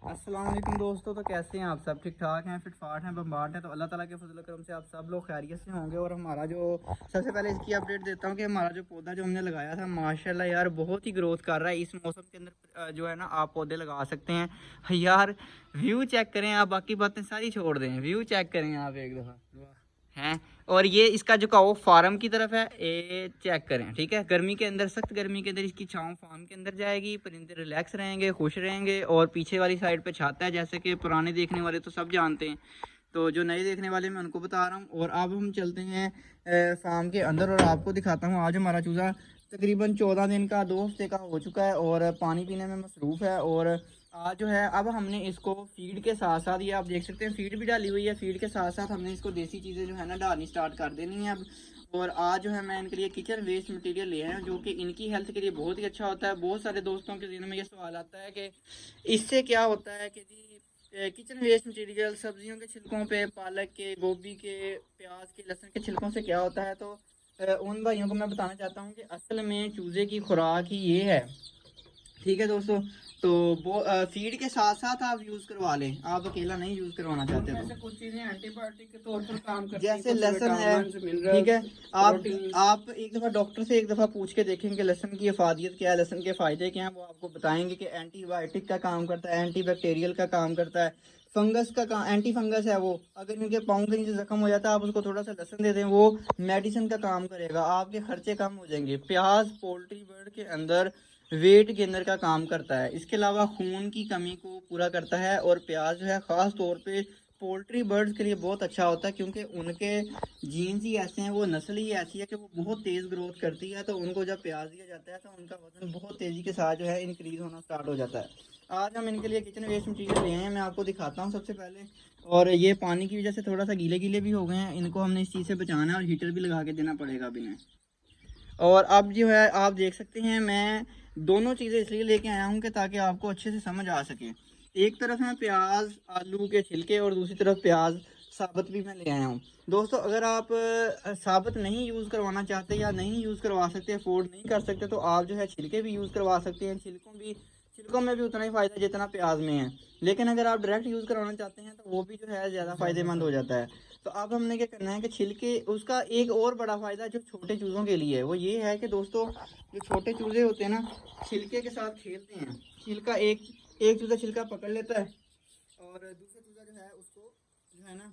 अस्सलाम वालेकुम दोस्तों। तो कैसे हैं आप सब? ठीक ठाक हैं, फिट फाट हैं, बम्बाट हैं। तो अल्लाह ताला के फजल करम से आप सब लोग खैरियत से होंगे। और हमारा जो सबसे पहले इसकी अपडेट देता हूँ कि हमारा जो पौधा जो हमने लगाया था माशाल्लाह यार बहुत ही ग्रोथ कर रहा है। इस मौसम के अंदर जो है ना आप पौधे लगा सकते हैं यार। व्यू चेक करें आप, बाकी बातें सारी छोड़ दें, व्यू चेक करें आप एक दफ़ा हैं। और ये इसका जो का वो फार्म की तरफ है, ये चेक करें। ठीक है, गर्मी के अंदर, सख्त गर्मी के अंदर इसकी छांव फार्म के अंदर जाएगी, परिंदे रिलैक्स रहेंगे, खुश रहेंगे। और पीछे वाली साइड पे छाता है, जैसे कि पुराने देखने वाले तो सब जानते हैं, तो जो नए देखने वाले मैं उनको बता रहा हूँ। और अब हम चलते हैं फार्म के अंदर और आपको दिखाता हूँ। आज हमारा चूज़ा तकरीबन 14 दिन का, 2 हफ्ते का हो चुका है और पानी पीने में मसरूफ़ है। और आज जो है अब हमने इसको फीड के साथ साथ, ये आप देख सकते हैं फीड भी डाली हुई है, फीड के साथ साथ हमने इसको देसी चीज़ें जो है ना डालनी स्टार्ट कर देनी है अब। और आज जो है मैं इनके लिए किचन वेस्ट मटेरियल ले आया हूँ, जो कि इनकी हेल्थ के लिए बहुत ही अच्छा होता है। बहुत सारे दोस्तों के दिल में ये सवाल आता है कि इससे क्या होता है कि जी किचन वेस्ट मटेरियल सब्जियों के छिलकों पे, पालक के, गोभी के, प्याज के, लहसुन के छिलकों से क्या होता है। तो उन भाइयों को मैं बताना चाहता हूँ कि असल में चूज़े की खुराक ही ये है। ठीक है दोस्तों, तो वो फीड के साथ साथ आप यूज़ करवा लें, आप अकेला नहीं यूज़ करवाना चाहते तो कुछ चीज़ें एंटीबायोटिक के तौर पर काम करती हैं, जैसे लहसुन है। ठीक है, आप एक दफ़ा डॉक्टर से एक दफ़ा पूछ के देखें कि लहसुन की अफादियत क्या है, लहसुन के फ़ायदे क्या हैं। वो आपको बताएंगे कि एंटीबायोटिक का काम करता है, एंटी बैक्टीरियल का काम करता है, फंगस का काम, एंटी फंगस है वो। अगर इनके पाँव के नीचे जख्म हो जाता है, आप उसको थोड़ा सा लहसुन दे दें, वो मेडिसिन का काम करेगा, आपके खर्चे कम हो जाएंगे। प्याज पोल्ट्री बर्ड के अंदर वेट गेनर का काम करता है। इसके अलावा खून की कमी को पूरा करता है। और प्याज जो है ख़ास तौर पे पोल्ट्री बर्ड्स के लिए बहुत अच्छा होता है, क्योंकि उनके जीन्स ही ऐसे हैं, वो नस्ल ही ऐसी है कि वो बहुत तेज़ ग्रोथ करती है। तो उनको जब प्याज दिया जाता है तो उनका वजन बहुत तेज़ी के साथ जो है इंक्रीज़ होना स्टार्ट हो जाता है। आज हम इनके लिए किचन वेस्ट मटीरियल ले आए हैं, मैं आपको दिखाता हूँ सबसे पहले। और ये पानी की वजह से थोड़ा सा गीले गीले भी हो गए हैं, इनको हमने इस चीज़ से बचाना है और हीटर भी लगा के देना पड़ेगा अब इन्हें। और अब जो है आप देख सकते हैं, मैं दोनों चीज़ें इसलिए लेके आया हूँ कि ताकि आपको अच्छे से समझ आ सके। एक तरफ है प्याज आलू के छिलके और दूसरी तरफ प्याज साबुत भी मैं ले आया हूँ। दोस्तों अगर आप साबुत नहीं यूज़ करवाना चाहते या नहीं यूज़ करवा सकते, अफोर्ड नहीं कर सकते, तो आप जो है छिलके भी यूज़ करवा सकते हैं। छिलकों में भी उतना ही फ़ायदा जितना प्याज में है। लेकिन अगर आप डायरेक्ट यूज़ करवाना चाहते हैं तो वो भी जो है ज़्यादा फ़ायदेमंद हो जाता है। तो अब हमने क्या करना है कि छिलके, उसका एक और बड़ा फ़ायदा जो छोटे चूज़ों के लिए है वो ये है कि दोस्तों, जो छोटे चूज़े होते हैं ना, छिलके के साथ खेलते हैं। छिलका एक एक चूज़ा छिलका पकड़ लेता है और दूसरा चूज़ा जो है उसको जो है ना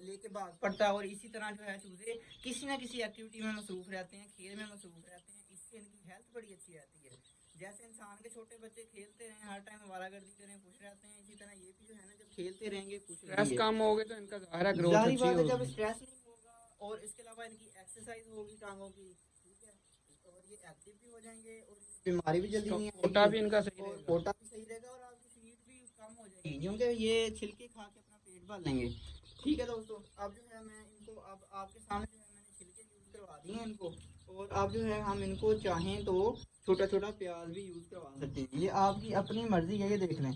लेके भाग पड़ता है। और इसी तरह जो है चूज़े किसी ना किसी एक्टिविटी में मसरूफ़ रहते हैं, खेल में मसरूफ़ रहते हैं। इससे इनकी हेल्थ बड़ी अच्छी रहती है। जैसे इंसान के छोटे बच्चे खेलते रहें, हर टाइम आवारागर्दी करें, खुश रहते हैं, इसी तरह ये भी जो है ना जब खेलते रहेंगे खुश स्ट्रेस रहेंगे, कम होगे तो इनका ज़ाहिर है ग्रोथ ज़ाहिर अच्छी बात है जब होगी। स्ट्रेस नहीं होगा और इसके अलावा इनकी एक्सरसाइज होगी टांगों की। ठीक है, और ये एक्टिव भी हो जाएंगे और बीमारी भी जल्दी नहीं आएगी, पोटा भी इनका सही और रहेगा, पोटा भी सही रहेगा और आपकी फीड भी कम हो जाएगी, क्योंकि ये छिलके खा के अपना पेट भर लेंगे। ठीक है दोस्तों, अब जो है मैं इनको अब आपके सामने जो है मैंने छिलके यूज़ करवा दिए हैं इनको। और अब जो है हम इनको चाहें तो छोटा छोटा प्याज भी यूज़ करवा सकते हैं, ये आपकी अपनी मर्ज़ी है। ये देख लें,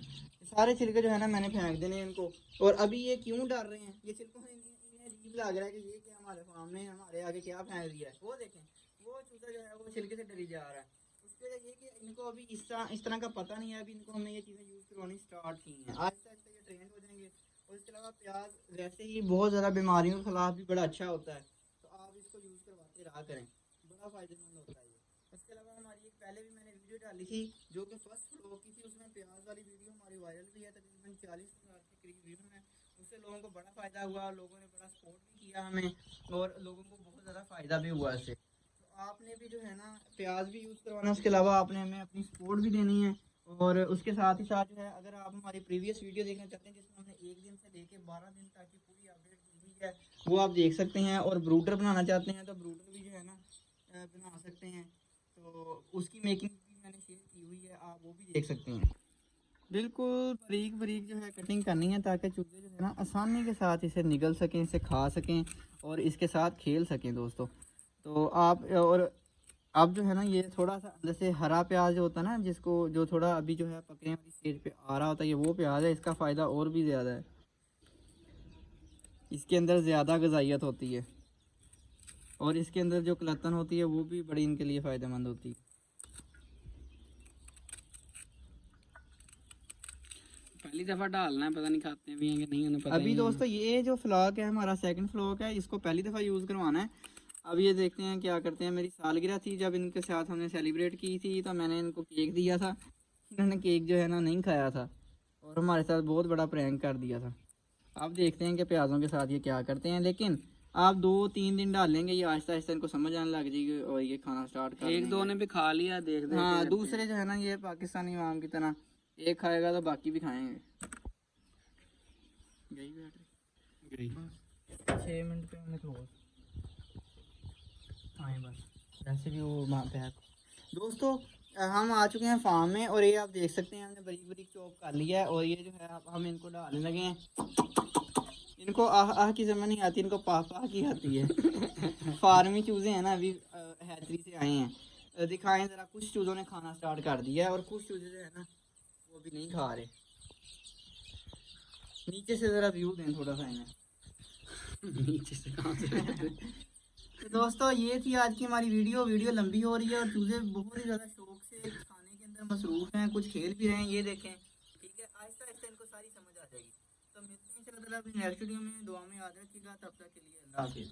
सारे छिलके जो है ना मैंने फेंक देने हैं इनको। और अभी ये क्यों डर रहे हैं, ये छिलकों में इन्हें अजीब लग रहा है कि ये क्या हमारे सामने हमारे आगे क्या फेंक दिया है। वो देखें, वो चूजा जो है वो छिलके से डरी जा रहा है। उसकी वजह ये कि इनको अभी इस तरह का पता नहीं है। अभी इनको हमने ये चीज़ें यूज़ करवानी स्टार्ट की हैं, आहिस्ता आहिस्ता ये ट्रेंड हो जाएंगे। और इसके अलावा प्याज वैसे ही बहुत ज़्यादा बीमारियों के खिलाफ भी बड़ा अच्छा होता है, तो आप इसको यूज़ करवाते रहा करें, बड़ा फ़ायदेमंद होता है ये। इसके अलावा हमारी एक पहले भी मैंने वीडियो डाली थी जो कि फर्स्ट फ्लोर की थी, उसमें प्याज वाली वीडियो हमारी वायरल भी है, तकरीबन 40,000 के करीब व्यू हैं। उससे लोगों को बड़ा फ़ायदा हुआ, लोगों ने बड़ा सपोर्ट भी किया हमें और लोगों को बहुत ज़्यादा फ़ायदा भी हुआ इससे। तो आपने भी जो है ना प्याज भी यूज़ करवाना, उसके अलावा आपने हमें अपनी सपोर्ट भी देनी है। और उसके साथ ही साथ जो है, अगर आप हमारी प्रीवियस वीडियो देखना चाहते हैं जिसमें हमने 1 दिन से लेके 12 दिन तक की पूरी अपडेट दी हुई है, वो आप देख सकते हैं। और ब्रूडर बनाना चाहते हैं तो ब्रूडर भी जो है ना बना सकते हैं, तो उसकी मेकिंग भी मैंने शेयर की हुई है, आप वो भी देख सकते हैं। बिल्कुल बारीक बारीक जो है कटिंग करनी है, ताकि चूजे जो है ना आसानी के साथ इसे निगल सकें, इसे खा सकें और इसके साथ खेल सकें दोस्तों। तो आप और अब जो है ना ये थोड़ा सा जैसे हरा प्याज होता है ना, जिसको जो थोड़ा अभी जो है पकने वाली स्टेज पे आ रहा होता है, ये वो प्याज है। इसका फ़ायदा और भी ज़्यादा है, इसके अंदर ज़्यादा ग़िज़ाइयत होती है और इसके अंदर जो कलतन होती है वो भी बड़ी इनके लिए फ़ायदेमंद होती है। पहली दफा डालना है, पता नहीं खाते भी हैं कि नहीं, उन्हें पता अभी ही नहीं दोस्तों ये जो फ्लॉक है हमारा सेकंड फ्लॉक है, इसको पहली दफ़ा यूज़ करवाना है। अब ये देखते हैं क्या करते हैं। मेरी सालगिरह थी जब इनके साथ हमने सेलिब्रेट की थी, तो मैंने इनको केक दिया था। इन्होंने केक जो है ना नहीं खाया था और हमारे साथ बहुत बड़ा प्रैंक कर दिया था। अब देखते हैं कि प्याज़ों के साथ ये क्या करते हैं, लेकिन आप 2-3 दिन डालेंगे, ये आहिस्ता आहिस्ता इनको समझ आने लग जाएगी और ये खाना स्टार्ट कर एक दो देंगे। ने भी खा लिया, देख देख हाँ, के दूसरे जो है ना ये पाकिस्तानी आवाम की तरह एक खाएगा तो बाकी भी खाएंगे। यही बैठ गई। 6 मिनट पे हमने क्लोज आए बस। वैसे भी वो पैक। दोस्तों हम आ चुके हैं फार्म में और ये आप देख सकते हैं हमने बारीक बारीक चॉप कर लिया है और ये जो है हम इनको डालने लगे हैं। इनको आह आह की समझ नहीं आती, इनको पाह पाह की आती है। फार्मी चूज़े हैं ना, अभी हैचरी से आए हैं। दिखाएं ज़रा, कुछ चूज़ों ने खाना स्टार्ट कर दिया है और कुछ चूज़े जो है ना वो भी नहीं खा रहे। नीचे से ज़रा व्यू दें थोड़ा सा इन्हें। नीचे से कहाँ से तो दोस्तों ये थी आज की हमारी वीडियो लंबी हो रही है और चूज़े बहुत ही ज़्यादा शौक से खाने के अंदर मसरूफ़ हैं, कुछ खेल भी रहे हैं, ये देखें। ठीक है, आहिस्ता आहिस्ता इनको सारी समझ आ जाएगी। तो मिलते हैं इंशाल्लाह ताला अपनी नेक्स्ट वीडियो में। दुआ में याद रखिएगा, तब तक के लिए अल्लाह हाफिज़।